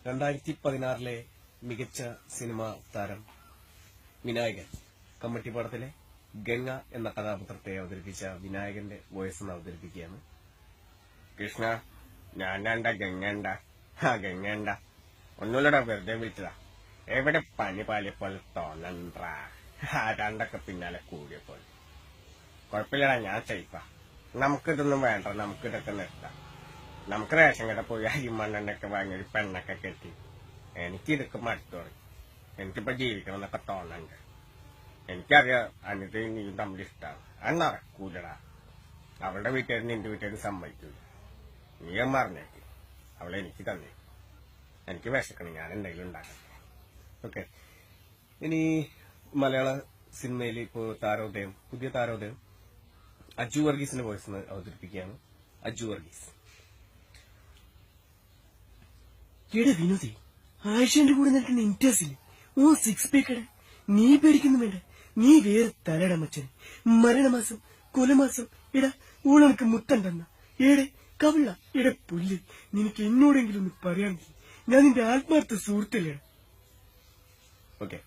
2016 മികച്ച സിനിമാ താരം വിനായകൻ കമ്മട്ടിപ്പാടത്തിലെ ഗംഗ എന്ന കഥാപാത്രത്തെ അവതരിപ്പിച്ച വിനായകന്റെ വോയിസ് അവതരിപ്പിക്കുകയാണ്. കൃഷ്ണ, ഞാനാണ്ട ഗംഗണ്ട ഗംഗണ്ട ഒന്നുമില്ലടാ, വെറുതെ വിളിച്ചതാ. എവിടെ പനി പാലിയപ്പോൾ തോന്നണ്ട, ആരാണ്ടൊക്കെ പിന്നാലെ കൂടിയപ്പോൾ. കുഴപ്പമില്ലടാ, ഞാൻ സേഫാ. നമുക്കിതൊന്നും വേണ്ട, നമുക്കിതൊക്കെ നിർത്താം. നമുക്ക് റേഷൻ കട പോയി അരി മണ്ണെണ്ണൊക്കെ വാങ്ങി ഒരു പെണ്ണൊക്കെ കെട്ടി എനിക്കിതൊക്കെ മടുത്തു തുടങ്ങി. എനിക്കിപ്പോ ജീവിക്കണം എന്നൊക്കെ തോന്നണ്ട്. എനിക്കറിയാം അനിത നീയും തമ്മിൽ ഇഷ്ടമാണ്. അത് നടക്കൂലടാ. അവളുടെ വീട്ടുകാരും നിന്റെ വീട്ടുകാരും സമ്മതിക്കൂല. നീ മറിഞ്ഞേക്ക്. അവളെ എനിക്ക് തന്നെ. എനിക്ക് വിശക്കണം, ഞാൻ എന്തെങ്കിലും ഉണ്ടാക്കട്ടെ. ഓക്കെ. ഇനി മലയാള സിനിമയിൽ ഇപ്പോൾ താരോദയം, പുതിയ താരോദയം അജു വർഗീസിന്റെ വോയിസ് അവതരിപ്പിക്കുകയാണ്. അജു വർഗീസ്. എടാ വിനോദേ, ആയിഷന്റെ കൂടെ നിൽക്കുന്ന ഇൻറ്റേഴ്സില് ഓ 6 പാക്കട. നീ പേടിക്കുന്നു വേണ്ട, നീ വേറെ തലട മച്ചൻ. മരണമാസം കൊലമാസം എടാ ഊളനക്ക് മുത്തണ്ടെന്ന ഏടെ കവിള എട പുല്ല്. നിനക്ക് എന്നോടെങ്കിലും ഒന്ന് പറയാമെങ്കിൽ ഞാൻ നിന്റെ ആത്മാർത്ഥ സുഹൃത്തല്ലേടാ. ഓക്കെ.